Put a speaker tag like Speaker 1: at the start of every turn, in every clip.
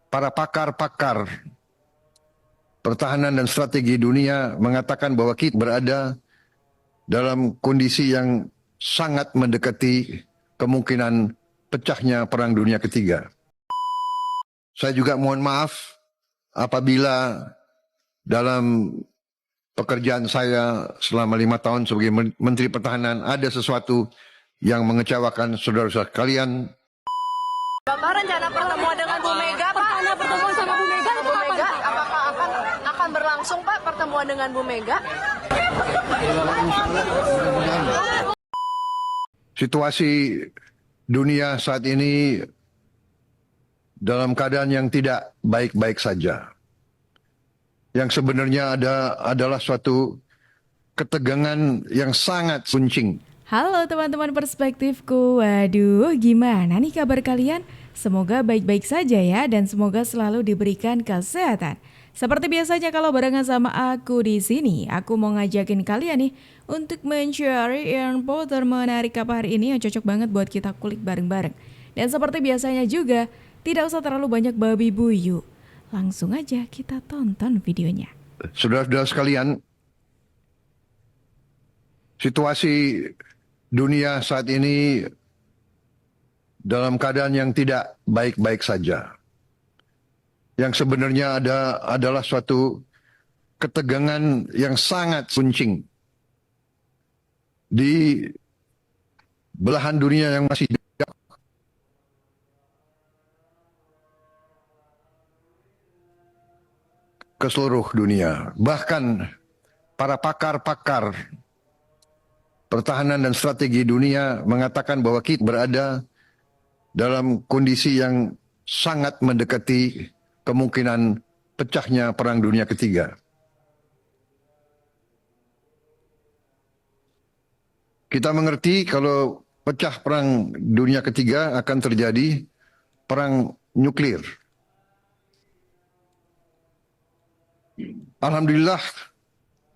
Speaker 1: para pakar-pakar pertahanan dan strategi dunia mengatakan bahwa kita berada dalam kondisi yang sangat mendekati kemungkinan pecahnya Perang Dunia Ketiga. Saya juga mohon maaf apabila dalam pekerjaan saya selama 5 tahun sebagai Menteri Pertahanan ada sesuatu yang mengecewakan saudara-saudara kalian.
Speaker 2: Bapak rencana pertemuan dengan Bu Mega, Pak? Rencana pertemuan sama Bu Mega, apakah akan berlangsung, Pak, pertemuan dengan Bu Mega?
Speaker 1: Situasi dunia saat ini dalam keadaan yang tidak baik-baik saja. Yang sebenarnya adalah suatu ketegangan yang sangat kuncing.
Speaker 3: Halo teman-teman perspektifku, waduh gimana nih kabar kalian? Semoga baik-baik saja ya dan semoga selalu diberikan kesehatan. Seperti biasanya kalau barengan sama aku di sini, aku mau ngajakin kalian nih untuk mencari info termenarik kabar hari ini yang cocok banget buat kita kulik bareng-bareng. Dan seperti biasanya juga, tidak usah terlalu banyak babi buyu. Langsung aja kita tonton videonya.
Speaker 1: Saudara-saudara sekalian, situasi dunia saat ini dalam keadaan yang tidak baik-baik saja. Yang sebenarnya adalah suatu ketegangan yang sangat kuncing di belahan dunia yang masih jauh ke seluruh dunia. Bahkan para pakar-pakar pertahanan dan strategi dunia mengatakan bahwa kita berada dalam kondisi yang sangat mendekati kemungkinan pecahnya Perang Dunia Ketiga. Kita mengerti kalau pecah Perang Dunia Ketiga akan terjadi perang nuklir. Alhamdulillah,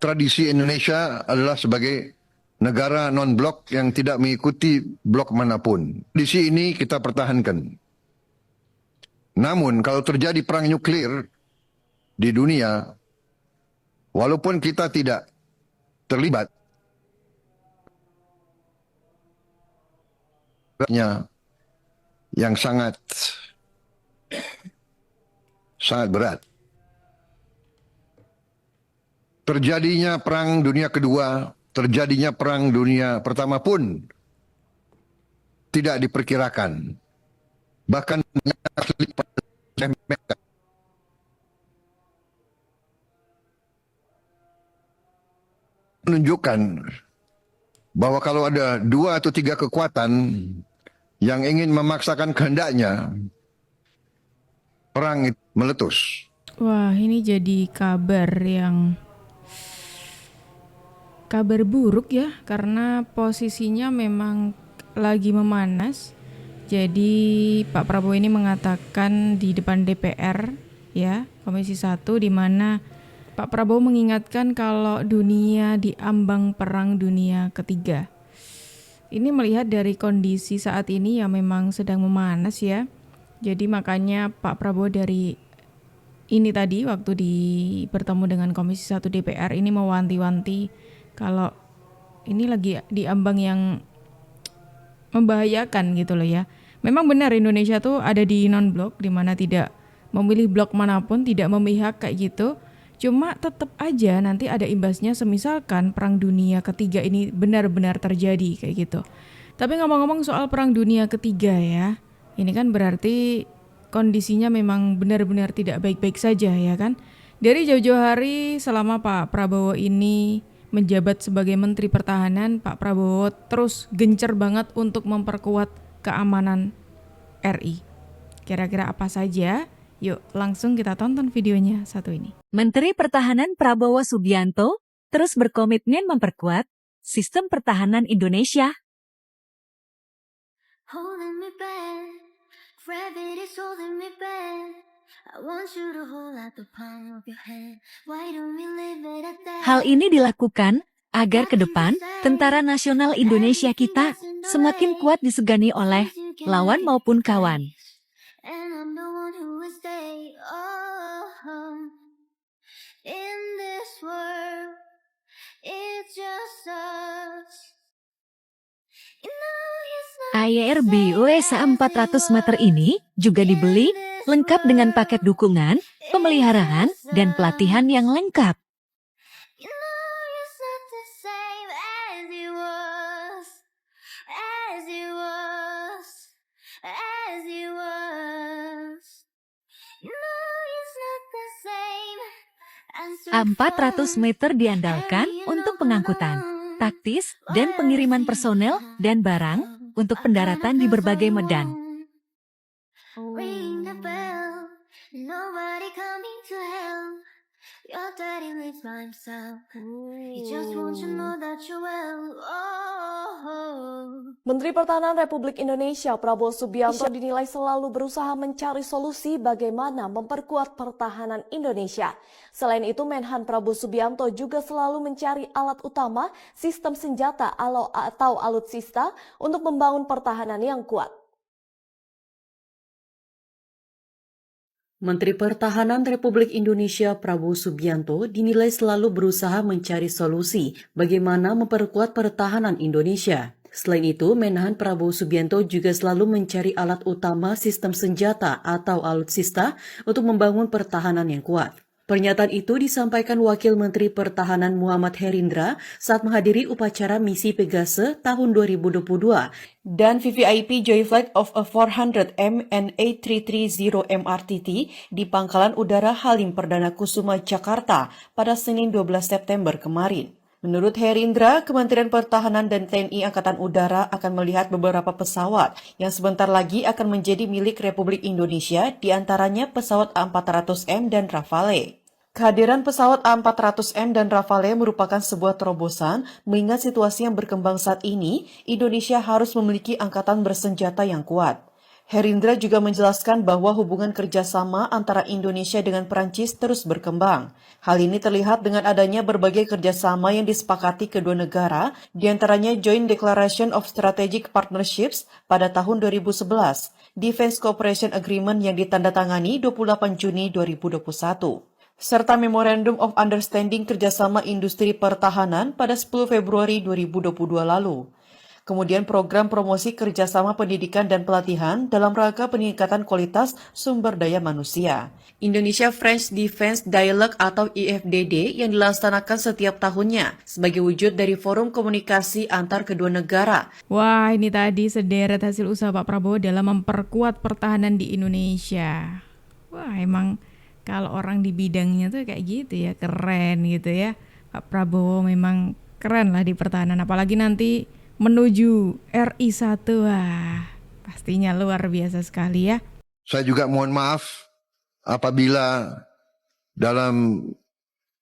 Speaker 1: tradisi Indonesia adalah sebagai negara non-blok yang tidak mengikuti blok manapun. Tradisi ini kita pertahankan. Namun kalau terjadi perang nuklir di dunia, walaupun kita tidak terlibat, yang sangat berat. Terjadinya Perang Dunia Kedua, terjadinya Perang Dunia Pertama pun tidak diperkirakan. Bahkan menunjukkan bahwa kalau ada 2 atau 3 kekuatan yang ingin memaksakan kehendaknya, perang itu meletus.
Speaker 3: Wah, ini jadi kabar buruk ya, karena posisinya memang lagi memanas. Jadi Pak Prabowo ini mengatakan di depan DPR ya, Komisi 1, di mana Pak Prabowo mengingatkan kalau dunia diambang Perang Dunia Ketiga. Ini melihat dari kondisi saat ini yang memang sedang memanas ya. Jadi makanya Pak Prabowo dari ini tadi waktu bertemu dengan Komisi 1 DPR ini mewanti-wanti kalau ini lagi diambang yang membahayakan gitu loh ya. Memang benar Indonesia tuh ada di non-blok, di mana tidak memilih blok manapun, tidak memihak kayak gitu. Cuma tetap aja nanti ada imbasnya semisalkan Perang Dunia Ketiga ini benar-benar terjadi kayak gitu. Tapi ngomong-ngomong soal Perang Dunia Ketiga ya, ini kan berarti kondisinya memang benar-benar tidak baik-baik saja ya kan. Dari jauh-jauh hari selama Pak Prabowo ini menjabat sebagai Menteri Pertahanan, Pak Prabowo terus gencar banget untuk memperkuat keamanan RI. Kira-kira apa saja? Yuk langsung kita tonton videonya satu ini.
Speaker 4: Menteri Pertahanan Prabowo Subianto terus berkomitmen memperkuat sistem pertahanan Indonesia. Holding me back, gravity's holding me back. I want you to hold out the palm of your hand. Why don't we leave it at that? Hal ini dilakukan agar ke depan Tentara Nasional Indonesia kita semakin kuat disegani oleh lawan maupun kawan. AYRB USA 400 meter ini juga dibeli lengkap dengan paket dukungan, pemeliharaan, dan pelatihan yang lengkap. A400 meter diandalkan untuk pengangkutan, taktis, dan pengiriman personel dan barang untuk pendaratan di berbagai medan. Ring the bell, nobody coming to help. Your daddy lives by himself. He just wants to know that you're well.
Speaker 2: Menteri Pertahanan Republik Indonesia Prabowo Subianto dinilai selalu berusaha mencari solusi bagaimana memperkuat pertahanan Indonesia. Selain itu, Menhan Prabowo Subianto juga selalu mencari alat utama sistem senjata atau alutsista untuk membangun pertahanan yang kuat.
Speaker 5: Menteri Pertahanan Republik Indonesia Prabowo Subianto dinilai selalu berusaha mencari solusi bagaimana memperkuat pertahanan Indonesia. Selain itu, Menhan Prabowo Subianto juga selalu mencari alat utama sistem senjata atau alutsista untuk membangun pertahanan yang kuat. Pernyataan itu disampaikan Wakil Menteri Pertahanan Muhammad Herindra saat menghadiri upacara misi Pegase tahun 2022 dan VVIP Joy Flight of a 400M and A330 MRTT di Pangkalan Udara Halim Perdana Kusuma, Jakarta pada Senin 12 September kemarin. Menurut Herindra, Kementerian Pertahanan dan TNI Angkatan Udara akan melihat beberapa pesawat yang sebentar lagi akan menjadi milik Republik Indonesia, diantaranya pesawat A400M dan Rafale. Kehadiran pesawat A400M dan Rafale merupakan sebuah terobosan mengingat situasi yang berkembang saat ini, Indonesia harus memiliki angkatan bersenjata yang kuat. Herindra juga menjelaskan bahwa hubungan kerjasama antara Indonesia dengan Perancis terus berkembang. Hal ini terlihat dengan adanya berbagai kerjasama yang disepakati kedua negara, diantaranya Joint Declaration of Strategic Partnerships pada tahun 2011, Defense Cooperation Agreement yang ditandatangani 28 Juni 2021, serta Memorandum of Understanding Kerjasama Industri Pertahanan pada 10 Februari 2022 lalu. Kemudian program promosi kerjasama pendidikan dan pelatihan dalam rangka peningkatan kualitas sumber daya manusia. Indonesia-French Defense Dialogue atau IFDD yang dilaksanakan setiap tahunnya sebagai wujud dari forum komunikasi antar kedua negara.
Speaker 3: Wah, ini tadi sederet hasil usaha Pak Prabowo dalam memperkuat pertahanan di Indonesia. Wah, emang kalau orang di bidangnya tuh kayak gitu ya, keren gitu ya. Pak Prabowo memang keren lah di pertahanan, apalagi nanti menuju RI1, wah pastinya luar biasa sekali ya.
Speaker 1: Saya juga mohon maaf apabila dalam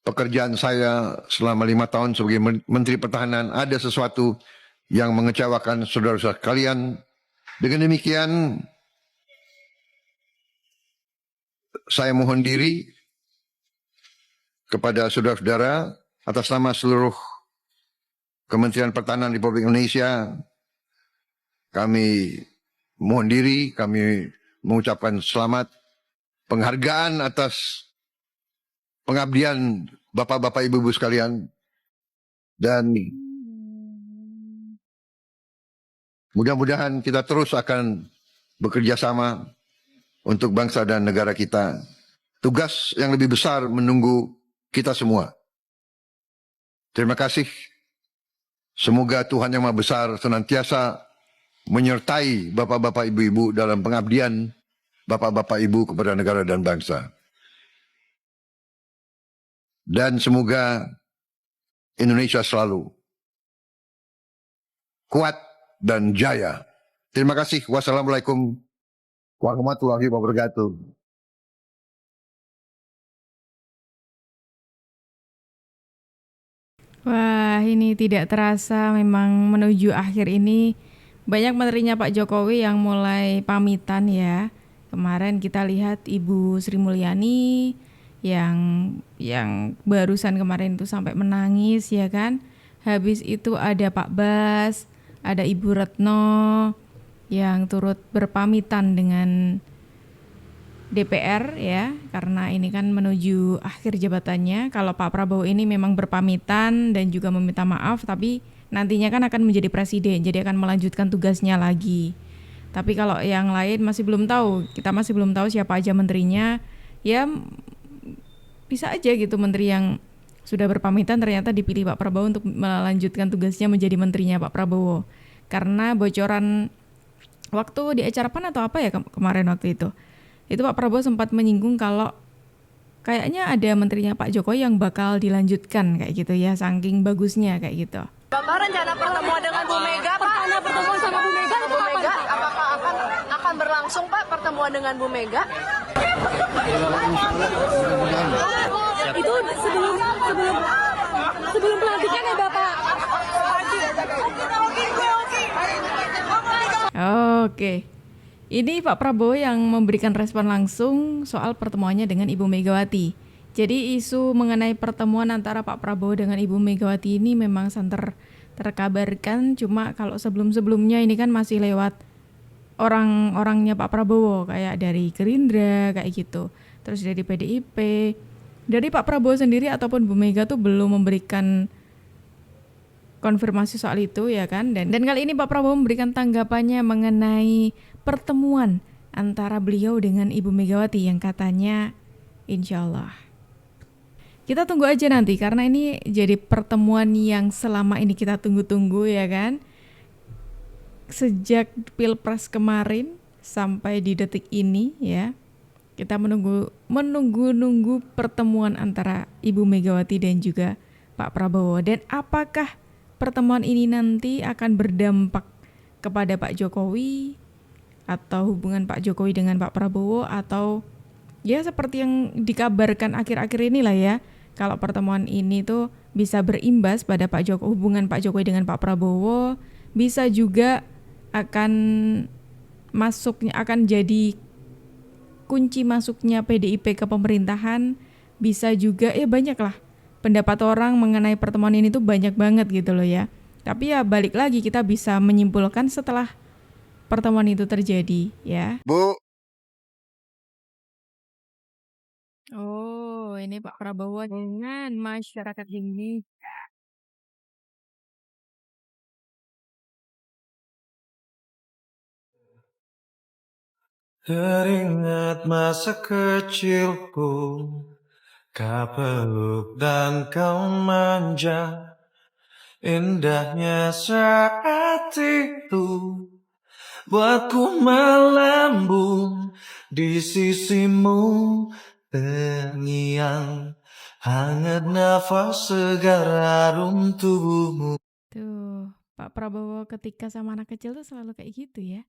Speaker 1: pekerjaan saya selama 5 tahun sebagai Menteri Pertahanan ada sesuatu yang mengecewakan saudara-saudara kalian. Dengan demikian, saya mohon diri kepada saudara-saudara atas nama seluruh Kementerian Pertahanan Republik Indonesia, kami mohon diri, kami mengucapkan selamat, penghargaan atas pengabdian Bapak-Bapak Ibu-Ibu sekalian, dan mudah-mudahan kita terus akan bekerja sama untuk bangsa dan negara kita. Tugas yang lebih besar menunggu kita semua. Terima kasih. Semoga Tuhan Yang Maha Besar senantiasa menyertai Bapak-Bapak Ibu-Ibu dalam pengabdian Bapak-Bapak Ibu kepada negara dan bangsa. Dan semoga Indonesia selalu kuat dan jaya. Terima kasih. Wassalamualaikum warahmatullahi wabarakatuh.
Speaker 3: Wah, ini tidak terasa memang menuju akhir ini banyak menterinya Pak Jokowi yang mulai pamitan ya. Kemarin kita lihat Ibu Sri Mulyani yang barusan kemarin itu sampai menangis ya kan. Habis itu ada Pak Bas, ada Ibu Retno yang turut berpamitan dengan DPR ya, karena ini kan menuju akhir jabatannya. Kalau Pak Prabowo ini memang berpamitan dan juga meminta maaf, tapi nantinya kan akan menjadi presiden, jadi akan melanjutkan tugasnya lagi. Tapi kalau yang lain masih belum tahu, kita masih belum tahu siapa aja menterinya. Ya bisa aja gitu menteri yang sudah berpamitan ternyata dipilih Pak Prabowo untuk melanjutkan tugasnya menjadi menterinya Pak Prabowo. Karena bocoran waktu di acara PAN atau apa ya kemarin waktu itu Pak Prabowo sempat menyinggung kalau kayaknya ada menterinya Pak Jokowi yang bakal dilanjutkan kayak gitu ya, saking bagusnya kayak gitu.
Speaker 6: Bapak rencana pertemuan dengan Bu Mega, Pak? Rencana pertemuan sama Bu Mega itu kapan? Apakah akan berlangsung, Pak, pertemuan dengan Bu Mega?
Speaker 4: Itu sebelum pelantikan ya Bapak.
Speaker 3: Oke. Ini Pak Prabowo yang memberikan respon langsung soal pertemuannya dengan Ibu Megawati. Jadi isu mengenai pertemuan antara Pak Prabowo dengan Ibu Megawati ini memang santer terkabarkan, cuma kalau sebelum-sebelumnya ini kan masih lewat orang-orangnya Pak Prabowo, kayak dari Gerindra kayak gitu, terus dari PDIP. Dari Pak Prabowo sendiri ataupun Bu Mega tuh belum memberikan konfirmasi soal itu ya kan. Dan kali ini Pak Prabowo memberikan tanggapannya mengenai pertemuan antara beliau dengan Ibu Megawati yang katanya insya Allah. Kita tunggu aja nanti karena ini jadi pertemuan yang selama ini kita tunggu-tunggu ya kan. Sejak Pilpres kemarin sampai di detik ini ya. Kita menunggu pertemuan antara Ibu Megawati dan juga Pak Prabowo. Dan apakah pertemuan ini nanti akan berdampak kepada Pak Jokowi atau hubungan Pak Jokowi dengan Pak Prabowo, atau ya seperti yang dikabarkan akhir-akhir inilah ya. Kalau pertemuan ini tuh bisa berimbas pada hubungan Pak Jokowi dengan Pak Prabowo, bisa juga akan jadi kunci masuknya PDIP ke pemerintahan, bisa juga banyak lah pendapat orang mengenai pertemuan ini tuh banyak banget gitu loh ya. Tapi ya balik lagi kita bisa menyimpulkan setelah pertemuan itu terjadi ya.
Speaker 1: Bu,
Speaker 3: Oh, ini Pak Prabowo dengan masyarakat ini.
Speaker 7: Teringat masa kecilku, kau peluk dan kau manja, indahnya saat itu, buatku melambung di sisimu, terngiang hangat nafas segar harum tubuhmu.
Speaker 3: Tuh, Pak Prabowo ketika sama anak kecil tuh selalu kayak gitu ya.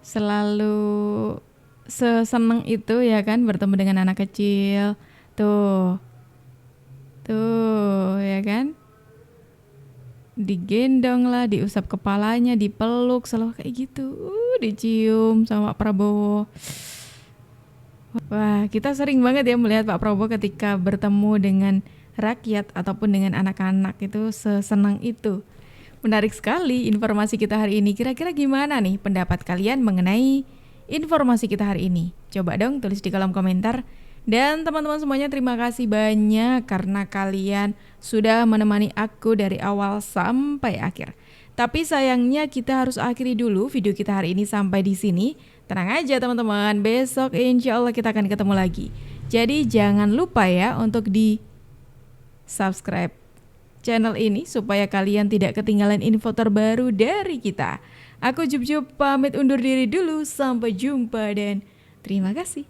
Speaker 3: Selalu seseneng itu ya kan bertemu dengan anak kecil. Tuh ya kan. Digendong lah, diusap kepalanya, dipeluk, selalu kayak gitu. Dicium sama Pak Prabowo. Wah, kita sering banget ya melihat Pak Prabowo ketika bertemu dengan rakyat ataupun dengan anak-anak itu sesenang itu. Menarik sekali informasi kita hari ini. Kira-kira gimana nih pendapat kalian mengenai informasi kita hari ini? Coba dong tulis di kolom komentar. Dan teman-teman semuanya terima kasih banyak karena kalian sudah menemani aku dari awal sampai akhir. Tapi sayangnya kita harus akhiri dulu video kita hari ini sampai di sini. Tenang aja teman-teman, besok insya Allah kita akan ketemu lagi. Jadi jangan lupa ya untuk di subscribe channel ini supaya kalian tidak ketinggalan info terbaru dari kita. Aku Jup pamit undur diri dulu, sampai jumpa dan terima kasih.